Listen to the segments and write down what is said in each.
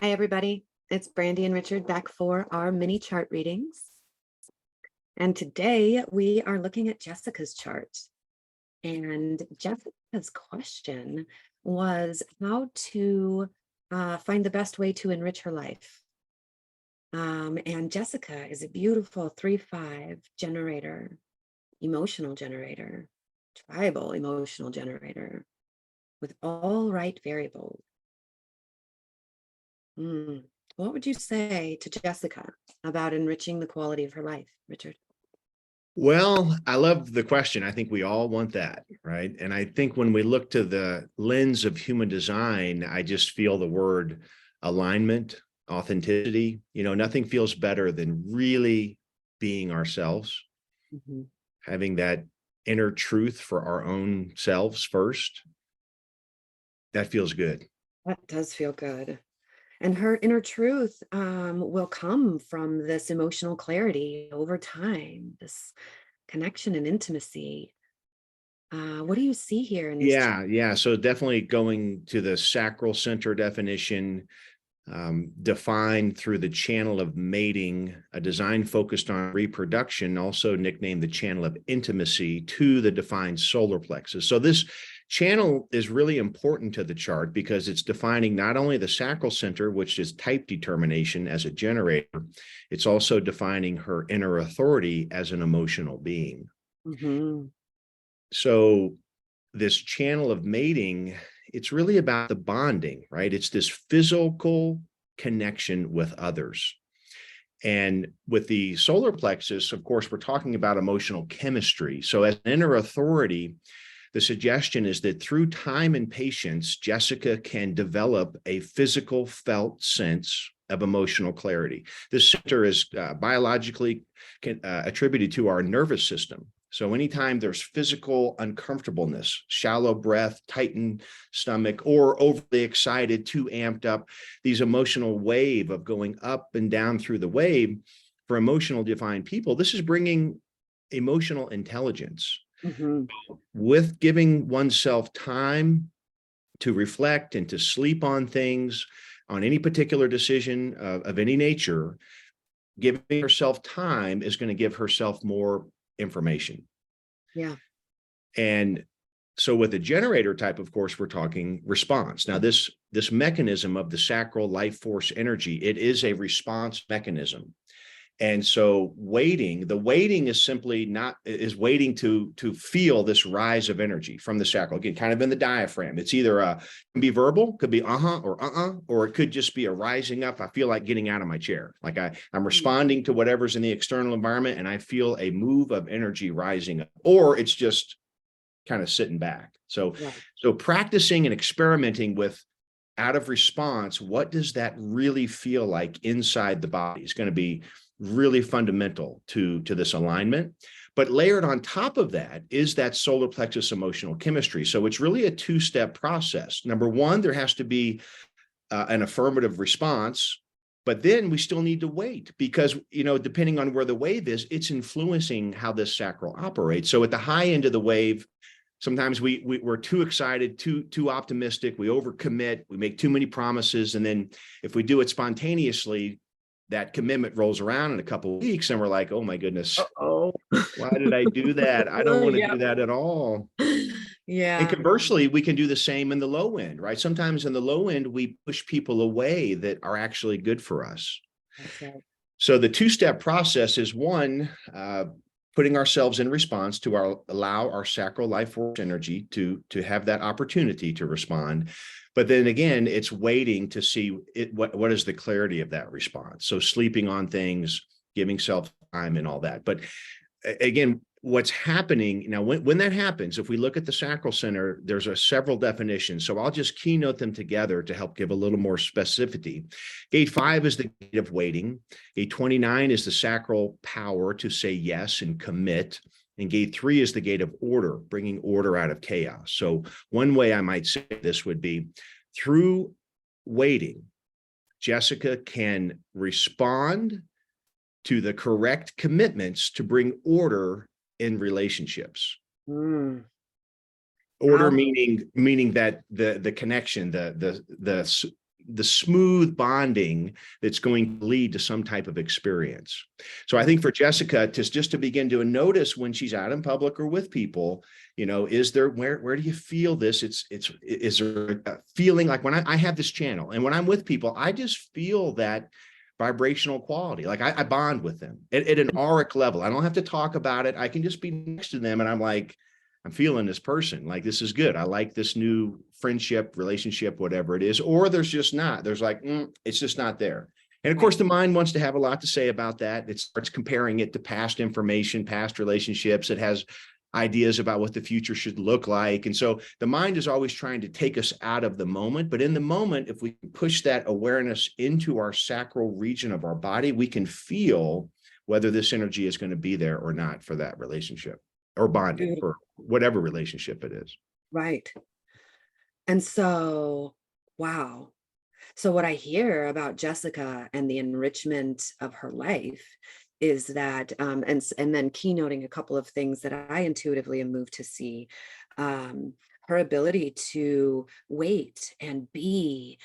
Hi, everybody. It's Brandy and Richard back for our mini chart readings. And today we are looking at Jessica's chart. And Jessica's question was how to find the best way to enrich her life. And Jessica is a beautiful 3-5 generator, emotional generator, tribal emotional generator with all right variables. What would you say to Jessica about enriching the quality of her life, Richard? Well, I love the question. I think we all want that, right? And I think when we look to the lens of human design, I just feel the word alignment, authenticity. Nothing feels better than really being ourselves, having that inner truth for our own selves first. That feels good. That does feel good. And her inner truth will come from this emotional clarity over time, this connection and intimacy. What do you see here in this? Yeah. So definitely going to the sacral center definition, defined through the channel of mating, a design focused on reproduction, also nicknamed the channel of intimacy, to the defined solar plexus. So this channel is really important to the chart because it's defining not only the sacral center, which is type determination as a generator, it's also defining her inner authority as an emotional being. So this channel of mating, it's really about the bonding, right? It's this physical connection with others. And with the solar plexus, of course, we're talking about emotional chemistry. So as an inner authority, the suggestion is that through time and patience, Jessica can develop a physical felt sense of emotional clarity. This center is biologically attributed to our nervous system. So anytime there's physical uncomfortableness, shallow breath, tightened stomach, or overly excited, too amped up, these emotional wave of going up and down through the wave, for emotional defined people, this is bringing emotional intelligence. With giving oneself time to reflect and to sleep on things, on any particular decision of any nature, giving herself time is going to give herself more information. Yeah. And so with the generator type, of course, we're talking response. Now, this mechanism of the sacral life force energy, it is a response mechanism. And so the waiting is simply waiting to feel this rise of energy from the sacral, again, kind of in the diaphragm. It's either can be verbal, could be or it could just be a rising up. I feel like getting out of my chair. Like I'm responding to whatever's in the external environment and I feel a move of energy rising up, or it's just kind of sitting back. So practicing and experimenting with, out of response, what does that really feel like inside the body is going to be really fundamental to this alignment. But layered on top of that is that solar plexus emotional chemistry. So it's really a two-step process. Number one, there has to be an affirmative response, but then we still need to wait because, depending on where the wave is, it's influencing how this sacral operates. So at the high end of the wave, sometimes we're too excited, too optimistic, we overcommit, we make too many promises. And then if we do it spontaneously, that commitment rolls around in a couple of weeks and we're like, oh my goodness, why did I do that? I don't want to do that at all. Yeah. And conversely, we can do the same in the low end, right? Sometimes in the low end, we push people away that are actually good for us. That's right. So the two-step process is one, putting ourselves in response to allow our sacral life force energy to have that opportunity to respond. But then again, it's waiting to see what is the clarity of that response. So sleeping on things, giving self time and all that. But again, what's happening now, when that happens, if we look at the sacral center, there's several definitions. So I'll just keynote them together to help give a little more specificity. Gate 5 is the gate of waiting. Gate 29 is the sacral power to say yes and commit. And gate 3 is the gate of order, bringing order out of chaos. So one way I might say this would be, through waiting, Jessica can respond to the correct commitments to bring order in relationships. Order meaning that the connection, the the smooth bonding that's going to lead to some type of experience. So I think for Jessica, just to begin to notice when she's out in public or with people, is there, where do you feel this? Is there a feeling like when I have this channel, and when I'm with people, I just feel that vibrational quality. Like I bond with them at an auric level. I don't have to talk about it. I can just be next to them and I'm like, I'm feeling this person. Like, this is good. I like this new friendship, relationship, whatever it is. Or there's just not. There's like, it's just not there. And of course, the mind wants to have a lot to say about that. It starts comparing it to past information, past relationships. It has ideas about what the future should look like. And so the mind is always trying to take us out of the moment. But in the moment, if we push that awareness into our sacral region of our body, we can feel whether this energy is going to be there or not for that relationship, or bonding for whatever relationship it is. Right. And so, wow. So what I hear about Jessica and the enrichment of her life is that, and then keynoting a couple of things that I intuitively am moved to see, her ability to wait and be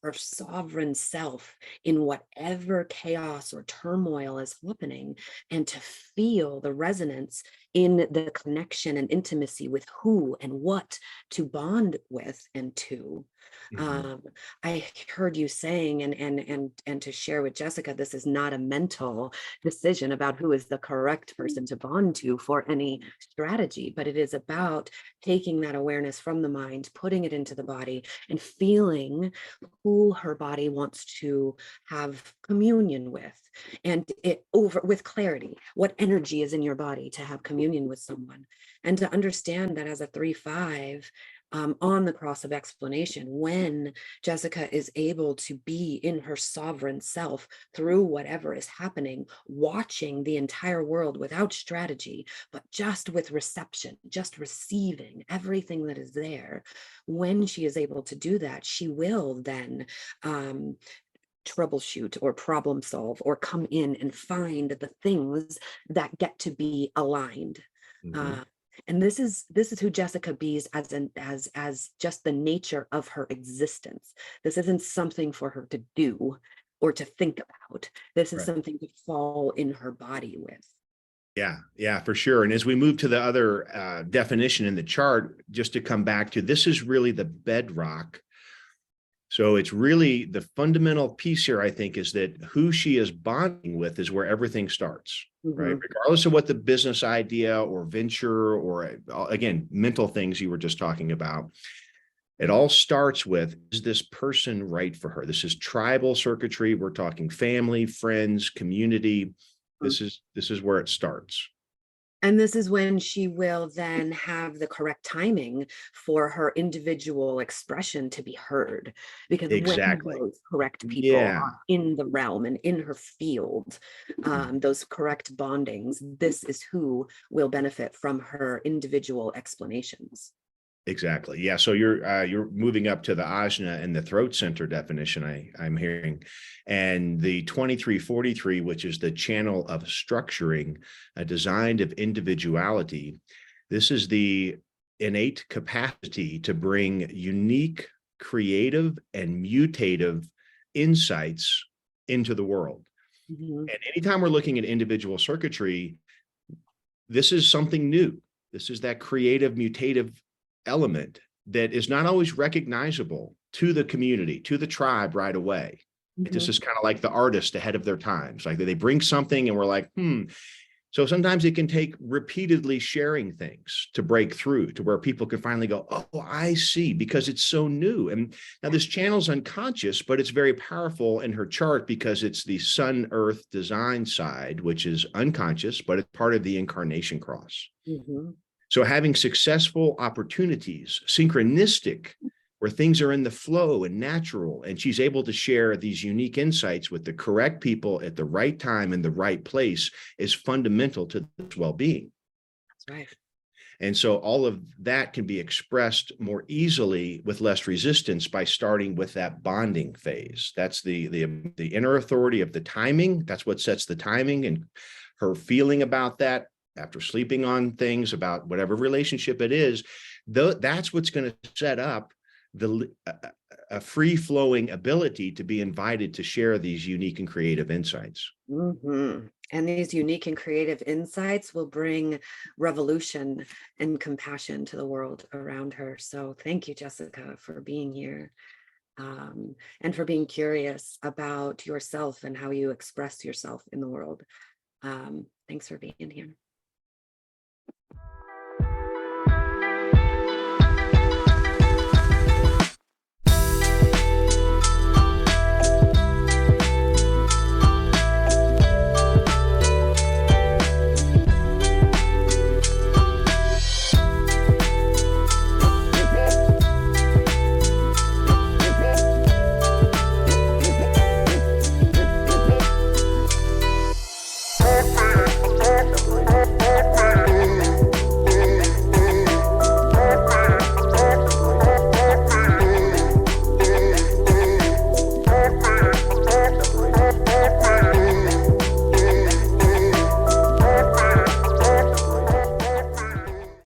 her sovereign self in whatever chaos or turmoil is happening, and to feel the resonance in the connection and intimacy with who and what to bond with and to. I heard you saying, and to share with Jessica, this is not a mental decision about who is the correct person to bond to for any strategy, but it is about taking that awareness from the mind, putting it into the body, and feeling who her body wants to have communion with, and it over with clarity, what energy is in your body to have communion with someone, and to understand that as a 3-5, on the cross of explanation, when Jessica is able to be in her sovereign self through whatever is happening, watching the entire world without strategy, but just with reception, just receiving everything that is there. When she is able to do that, she will then troubleshoot or problem solve or come in and find the things that get to be aligned. And this is who Jessica B's as just the nature of her existence. This isn't something for her to do or to think about. This is something to fall in her body with. Yeah, for sure. And as we move to the other definition in the chart, just to come back to, this is really the bedrock. So it's really the fundamental piece here, I think, is that who she is bonding with is where everything starts, right? Regardless of what the business idea or venture or, again, mental things you were just talking about, it all starts with, is this person right for her? This is tribal circuitry. We're talking family, friends, community. This is where it starts. And this is when she will then have the correct timing for her individual expression to be heard. Because when those correct people are in the realm and in her field, those correct bondings, this is who will benefit from her individual explanations. Exactly. Yeah. So you're moving up to the ajna and the throat center definition I'm hearing, and the 2343, which is the channel of structuring, a design of individuality. This is the innate capacity to bring unique, creative, and mutative insights into the world. And anytime we're looking at individual circuitry, this is something new. This is that creative, mutative element that is not always recognizable to the community, to the tribe right away. This is kind of like the artist ahead of their times. Like they bring something and we're like, So sometimes it can take repeatedly sharing things to break through to where people can finally go, oh, I see, because it's so new. And now this channel's unconscious, but it's very powerful in her chart because it's the sun earth design side, which is unconscious, but it's part of the incarnation cross. So having successful opportunities, synchronistic, where things are in the flow and natural, and she's able to share these unique insights with the correct people at the right time in the right place, is fundamental to this well-being. That's right. And so all of that can be expressed more easily with less resistance by starting with that bonding phase. That's the inner authority of the timing. That's what sets the timing, and her feeling about that after sleeping on things about whatever relationship it is, that's what's going to set up a free-flowing ability to be invited to share these unique and creative insights. And these unique and creative insights will bring revolution and compassion to the world around her. So thank you, Jessica, for being here, and for being curious about yourself and how you express yourself in the world. Thanks for being here.